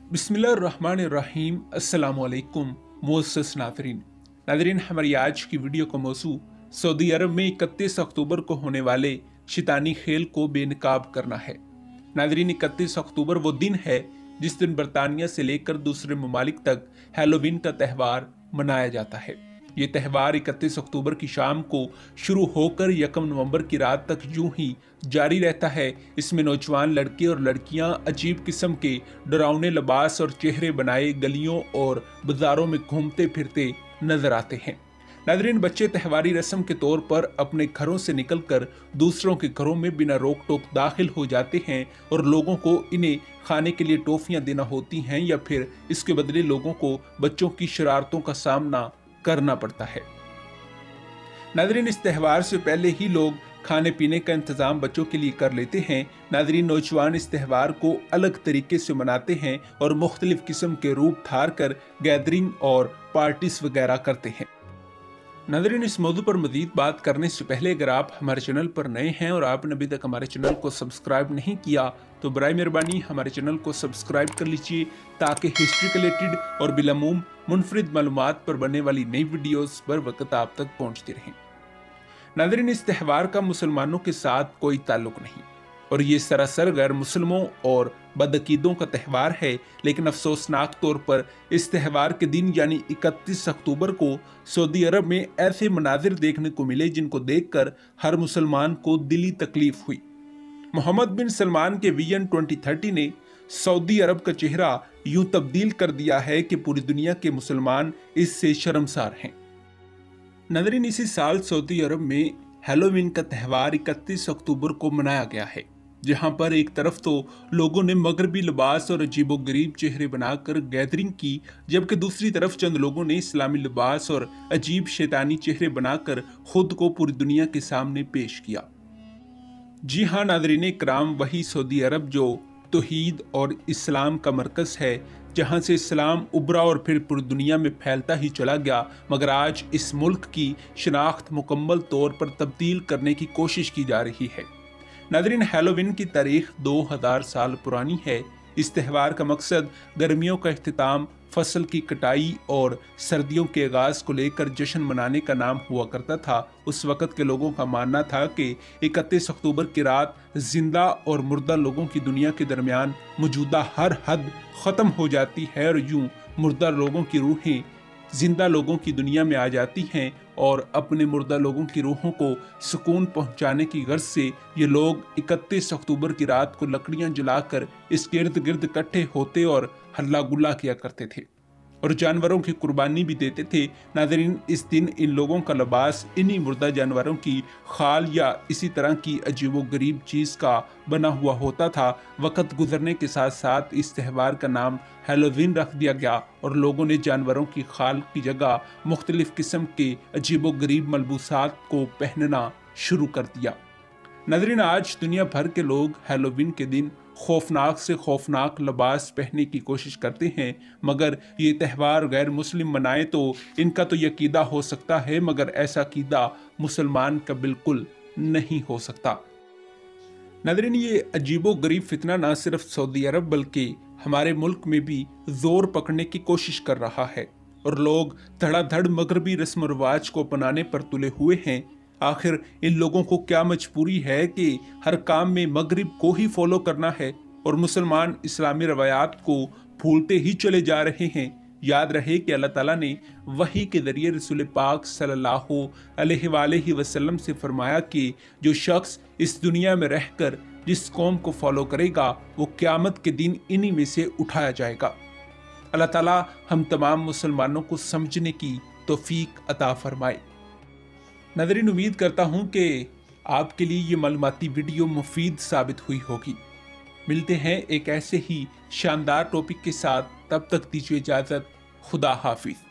बिस्मिल्लाहिर्रहमानिर्रहीम। अस्सलामुअलैकुम मोअज़्ज़ज़ नाज़रीन, हमारी आज की वीडियो का मौज़ू सऊदी अरब में 31 अक्टूबर को होने वाले शैतानी खेल को बेनकाब करना है। नाज़रीन, 31 अक्टूबर वो दिन है जिस दिन बरतानिया से लेकर दूसरे ममालिक तक हैलोवीन का त्यौहार मनाया जाता है। ये त्यौहार 31 अक्टूबर की शाम को शुरू होकर 1 नवंबर की रात तक यूं ही जारी रहता है। इसमें नौजवान लड़के और लड़कियां अजीब किस्म के डरावने लिबास और चेहरे बनाए गलियों और बाजारों में घूमते फिरते नजर आते हैं। नाज़रीन, बच्चे त्यौहारी रस्म के तौर पर अपने घरों से निकलकर दूसरों के घरों में बिना रोक टोक दाखिल हो जाते हैं और लोगों को इन्हें खाने के लिए टॉफियां देना होती हैं या फिर इसके बदले लोगों को बच्चों की शरारतों का सामना करना पड़ता है। नाज़रीन, इस त्यौहार से पहले ही लोग खाने पीने का इंतजाम बच्चों के लिए कर लेते हैं। नाज़रीन, नौजवान इस त्यौहार को अलग तरीके से मनाते हैं और मुख्तलिफ किस्म के रूप धार कर गैदरिंग और पार्टीज वगैरह करते हैं। नाज़रीन, इस मौजू पर मज़ीद बात करने से पहले अगर आप हमारे चैनल पर नए हैं और आपने अभी तक हमारे चैनल को सब्सक्राइब नहीं किया तो बराए मेहरबानी हमारे चैनल को सब्सक्राइब कर लीजिए ताकि हिस्ट्री रिलेटेड और बिलामूम मुनफरिद मालूमात पर बनने वाली नई वीडियोस बर वक्त आप तक पहुंचती रहें। नाज़रीन, इस त्यौहार का मुसलमानों के साथ कोई ताल्लुक नहीं और ये सरासर गैर मुसलमों और बदअकीदों का त्यौहार है। लेकिन अफसोसनाक तौर पर इस त्यौहार के दिन यानी 31 अक्टूबर को सऊदी अरब में ऐसे मनाजिर देखने को मिले जिनको देखकर हर मुसलमान को दिली तकलीफ हुई। मोहम्मद बिन सलमान के विजन 2030 ने सऊदी अरब का चेहरा यूं तब्दील कर दिया है कि पूरी दुनिया के मुसलमान इससे शर्मसार हैं। नाज़रीन, इसी साल सऊदी अरब में हैलोवीन का त्यौहार 31 अक्टूबर को मनाया गया है, जहां पर एक तरफ तो लोगों ने मगरबी लिबास और अजीबोगरीब चेहरे बनाकर गैदरिंग की, जबकि दूसरी तरफ चंद लोगों ने इस्लामी लिबास और अजीब शैतानी चेहरे बनाकर खुद को पूरी दुनिया के सामने पेश किया। जी हाँ नाज़रीन इकराम, वही सऊदी अरब जो तौहीद और इस्लाम का मरकज़ है, जहाँ से इस्लाम उभरा और फिर पूरी दुनिया में फैलता ही चला गया, मगर आज इस मुल्क की शनाख्त मुकम्मल तौर पर तब्दील करने की कोशिश की जा रही है। नाज़रीन, हैलोवीन की तारीख 2000 साल पुरानी है। इस त्यौहार का मकसद गर्मियों का इख्तिताम, फसल की कटाई और सर्दियों के आगाज़ को लेकर जश्न मनाने का नाम हुआ करता था। उस वक़्त के लोगों का मानना था कि 31 अक्टूबर की रात जिंदा और मुर्दा लोगों की दुनिया के दरमियान मौजूदा हर हद ख़त्म हो जाती है और यूं मुर्दा लोगों की रूहें जिंदा लोगों की दुनिया में आ जाती हैं और अपने मुर्दा लोगों की रूहों को सुकून पहुंचाने की गर्ज से ये लोग 31 अक्टूबर की रात को लकड़ियां जलाकर इसके इर्द गिर्द इकट्ठे होते और हल्ला गुल्ला किया करते थे और जानवरों की कुर्बानी भी देते थे। नाज़रीन, इस दिन इन लोगों का लिबास इन्हीं मुर्दा जानवरों की खाल या इसी तरह की अजीबोगरीब चीज़ का बना हुआ होता था। वक्त गुजरने के साथ साथ इस त्यौहार का नाम हैलोवीन रख दिया गया और लोगों ने जानवरों की खाल की जगह मुख्तलिफ किस्म के अजीबोगरीब मलबूसात को पहनना शुरू कर दिया। नाज़रीन, आज दुनिया भर के लोग हैलोवीन के दिन खौफनाक से खौफनाक लिबास पहनने की कोशिश करते हैं, मगर ये त्यौहार गैर मुस्लिम मनाए तो इनका तो यकीदा हो सकता है, मगर ऐसा कीदा मुसलमान का बिल्कुल नहीं हो सकता। नाज़रीन, ये अजीबो गरीब फितना न सिर्फ सऊदी अरब बल्कि हमारे मुल्क में भी जोर पकड़ने की कोशिश कर रहा है और लोग धड़ाधड़ मगरबी रस्म रिवाज को अपनाने पर तुले हुए हैं। आखिर इन लोगों को क्या मजबूरी है कि हर काम में मगरिब को ही फॉलो करना है और मुसलमान इस्लामी रवायात को भूलते ही चले जा रहे हैं। याद रहे कि अल्लाह ताला ने वही के जरिए रसूल पाक सल्लल्लाहु अलैहि वसल्लम से फरमाया कि जो शख्स इस दुनिया में रहकर जिस कौम को फॉलो करेगा वो क़यामत के दिन इन्हीं में से उठाया जाएगा। अल्लाह ताला हम तमाम मुसलमानों को समझने की तौफीक अता फरमाए। नाज़रीन, उम्मीद करता हूँ कि आपके लिए ये मालूमाती वीडियो मुफीद साबित हुई होगी। मिलते हैं एक ऐसे ही शानदार टॉपिक के साथ, तब तक दीजिए इजाज़त। खुदा हाफिज़।